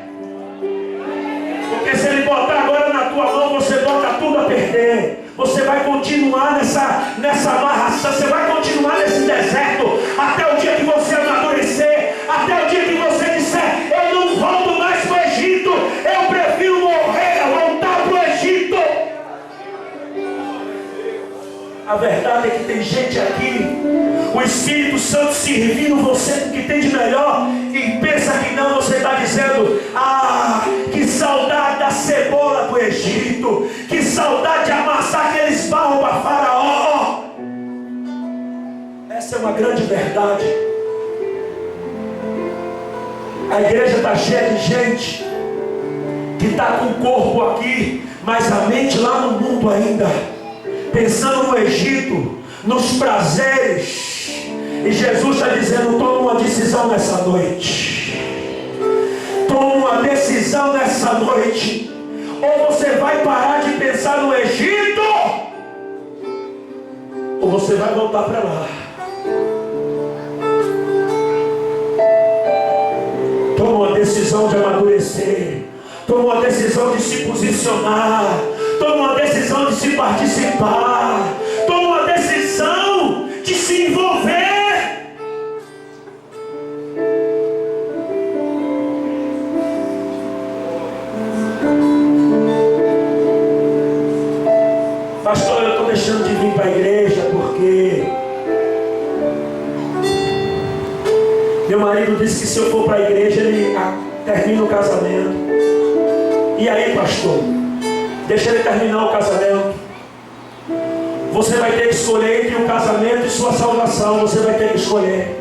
Porque se ele botar agora na tua mão, você bota tudo a perder. Você vai continuar nessa amarração. Você vai continuar nesse deserto até o dia que você amadurecer. Até o dia que você disser: eu não volto mais para o Egito. Eu prefiro morrer, voltar para o Egito. A verdade é que tem gente aqui, o Espírito Santo servindo você com o que tem de melhor, e pensa que não. Você está dizendo: ah, que saudade da cebola do Egito, que saudade de amassar aqueles barros para Faraó. Essa é uma grande verdade. A igreja está cheia de gente que está com o corpo aqui, mas a mente lá no mundo ainda, pensando no Egito, nos prazeres. E Jesus está dizendo: toma uma decisão nessa noite. Toma uma decisão nessa noite. Ou você vai parar de pensar no Egito, ou você vai voltar para lá. Toma uma decisão de amadurecer. Toma uma decisão de se posicionar. Toma uma decisão de se participar. Toma uma decisão de se envolver. Pastor, eu estou deixando de vir para a igreja porque meu marido disse que se eu for para a igreja ele termina o casamento. E aí, pastor? Deixa ele terminar o casamento. Você vai ter que escolher entre o casamento e sua salvação. Você vai ter que escolher.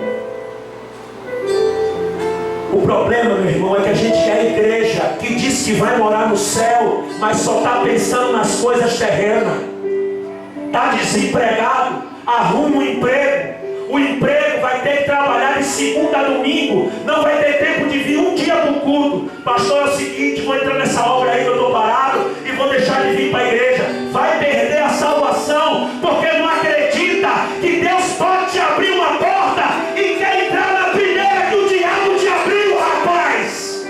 O problema, meu irmão, é que a gente quer a igreja que diz que vai morar no céu, mas só está pensando nas coisas terrenas. está desempregado, arruma um emprego. O emprego vai ter que trabalhar de segunda a domingo, não vai ter tempo de vir um dia para o culto. Pastor, é o seguinte, vou entrar nessa obra aí que eu estou parado e vou deixar de vir para a igreja. Vai perder a salvação, porque não acredita que Deus pode te abrir uma porta e quer entrar na primeira que o diabo te abriu, rapaz.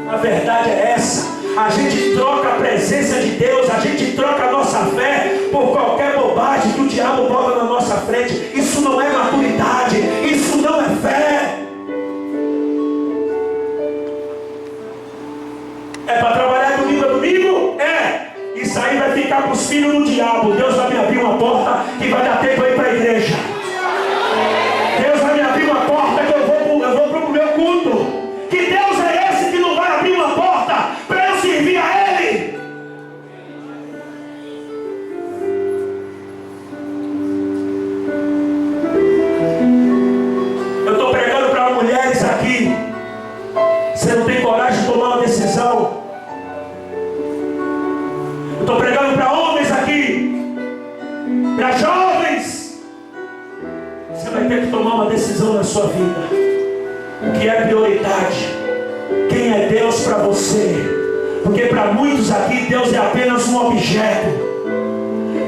A verdade é essa. A gente troca a presença de Deus, a gente troca a nossa fé por qualquer bobagem que o diabo bota na nossa frente. Isso não é maturidade, isso não é fé. É para trabalhar domingo a domingo? É. Isso aí vai ficar para os filhos do diabo. Deus vai me abrir uma porta que vai dar tempo para ir para a igreja. Deus vai me abrir uma porta que eu vou para o meu culto. Que Deus é esse que não vai abrir uma porta para eu servir a Ele? Eu estou pregando para mulheres aqui. Você não tem coragem de tomar uma decisão? Eu estou pregando para homens aqui, para jovens. Você vai ter que tomar uma decisão na sua vida. O que é prioridade? Quem é Deus para você? Porque para muitos aqui Deus é apenas um objeto.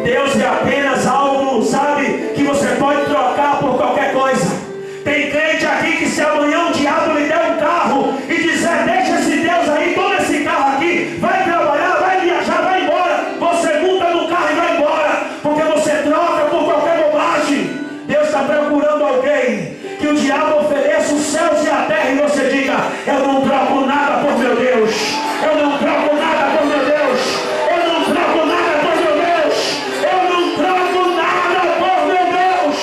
Deus é apenas algo, sabe, que você pode trocar por qualquer coisa. Tem crente aqui que se amanhã o diabo lhe der um carro e dizer, deixa esse Deus aí, toma esse carro aqui, vai trabalhar, vai viajar, vai embora. Você monta no carro e vai embora, porque você troca por qualquer bobagem. Deus está procurando alguém que o diabo ofereça os céus e a terra e você diga, eu não troco nada por meu Deus. Eu não troco nada por meu Deus. Eu não troco nada por meu Deus. Eu não troco nada por meu Deus.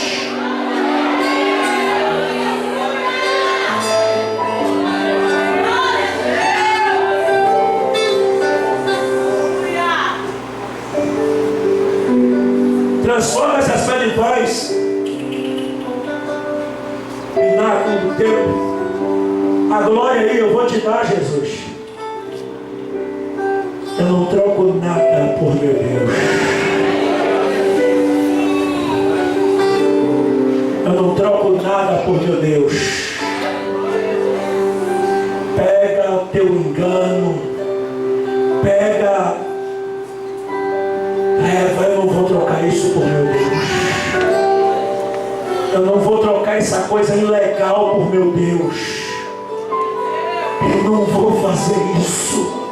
Transforma essas fé em paz. Com o teu, a glória aí eu vou te dar, Jesus. Eu não troco nada por meu Deus. Eu não troco nada por meu Deus. Pega o teu engano, pega, leva. Eu não vou trocar isso por meu Deus. Eu não vou trocar essa coisa ilegal por meu Deus. Eu não vou fazer isso.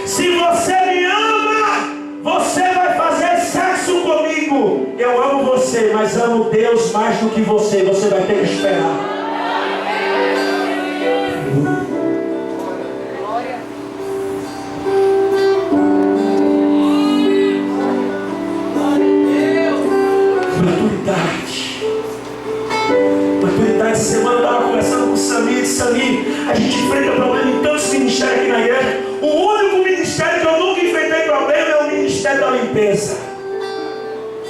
Se você me ama, você vai fazer sexo comigo. Eu amo você, mas amo Deus mais do que você. Você vai ter que esperar. Essa semana eu estava conversando com o Samir, a gente enfrenta problema em tantos ministérios aqui na igreja. O único ministério que eu nunca enfrentei problema é o ministério da limpeza.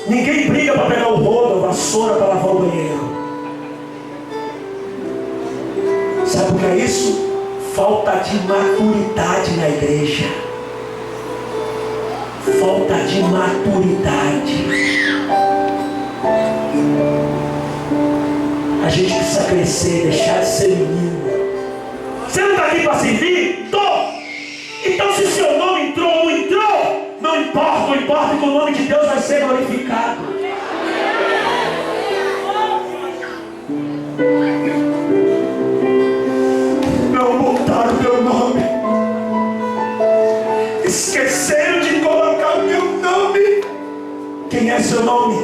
Ninguém briga para pegar o rodo, a vassoura para lavar o banheiro. Sabe o que é isso? Falta de maturidade na igreja. Falta de maturidade. A gente precisa crescer, deixar de ser menino. Você não está aqui para servir? Estou. Então se seu nome entrou ou não entrou, não importa, o importa que o nome de Deus vai ser glorificado. Não botaram meu nome. Esqueceram de colocar o meu nome. Quem é seu nome?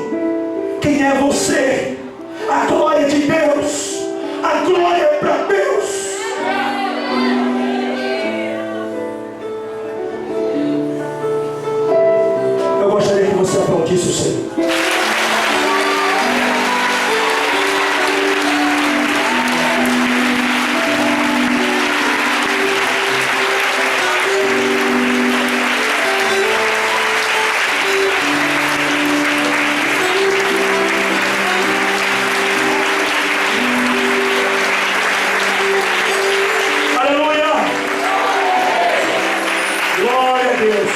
Quem é você? A glória de Deus. A glória é para Deus. Eu gostaria que você aplaudisse o Senhor. Deus.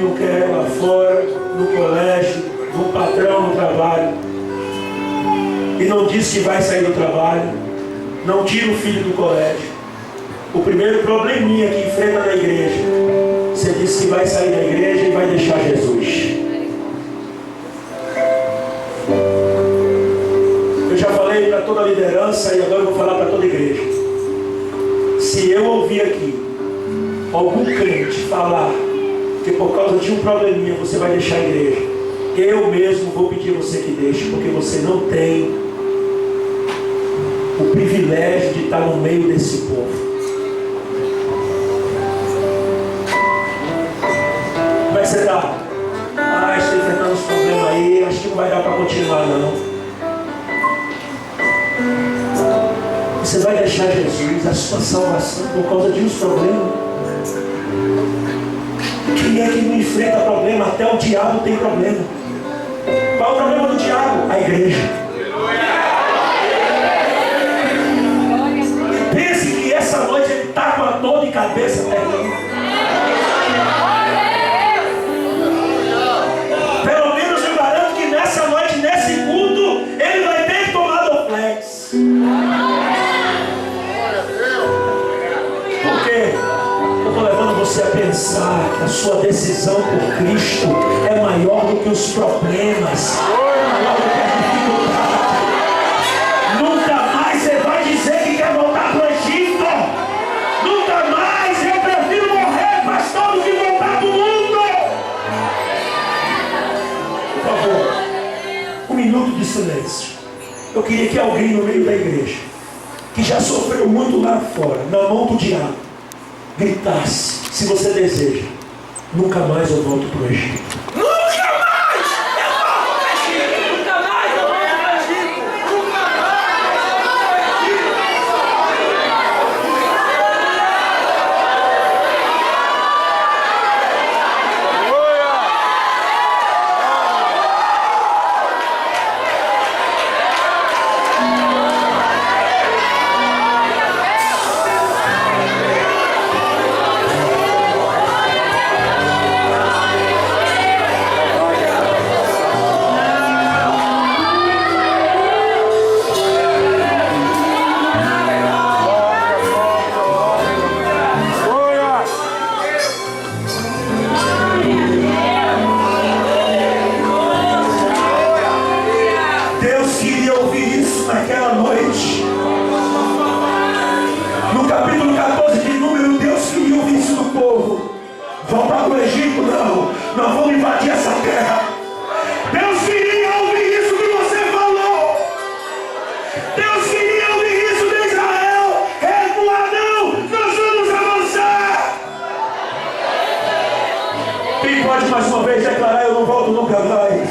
não quer lá fora, no colégio, no patrão, no trabalho. E não diz que vai sair do trabalho. Não tira o filho do colégio. O primeiro probleminha que enfrenta na igreja, você diz que vai sair da igreja e vai deixar Jesus. Eu já falei para toda a liderança e agora eu vou falar para toda a igreja. Se eu ouvir aqui algum crente falar que por causa de um probleminha você vai deixar a igreja, eu mesmo vou pedir você que deixe, porque você não tem o privilégio de estar no meio desse povo. Como é que você está? Estou enfrentando uns problemas aí, acho que não vai dar para continuar não. Você vai deixar Jesus, a sua salvação, por causa de uns problemas? Quem é que não enfrenta problema? Até o diabo tem problema. Qual é o problema do diabo? A igreja. Pense que essa noite ele está com a dor de cabeça terrível. Pelo menos eu garanto que nessa noite, nesse culto, ele vai ter que tomar Dorflex. Por quê? Eu estou levando você a pensar que a sua decisão por Cristo é maior do que os problemas, maior do que a dificuldade. Nunca mais você vai dizer que quer voltar para o Egito. Nunca mais. Eu prefiro morrer, pastor, do que voltar para o mundo. Por favor, um minuto de silêncio. Eu queria que alguém no meio da igreja, que já sofreu muito lá fora, na mão do diabo, gritasse, se você deseja: nunca mais eu volto para o Egito. Nunca mais eu volto para o Egito. Nunca mais eu volto para o Egito. Nunca mais eu volto para o Egito. Deus queria ouvir isso naquela noite. No capítulo 14 de Número, Deus queria ouvir isso do povo. Voltar para o Egito, não. Nós vamos invadir essa terra. Deus queria ouvir isso que você falou. Deus queria ouvir isso de Israel. Recuar não, nós vamos avançar. Quem pode mais uma vez declarar: eu não volto nunca mais?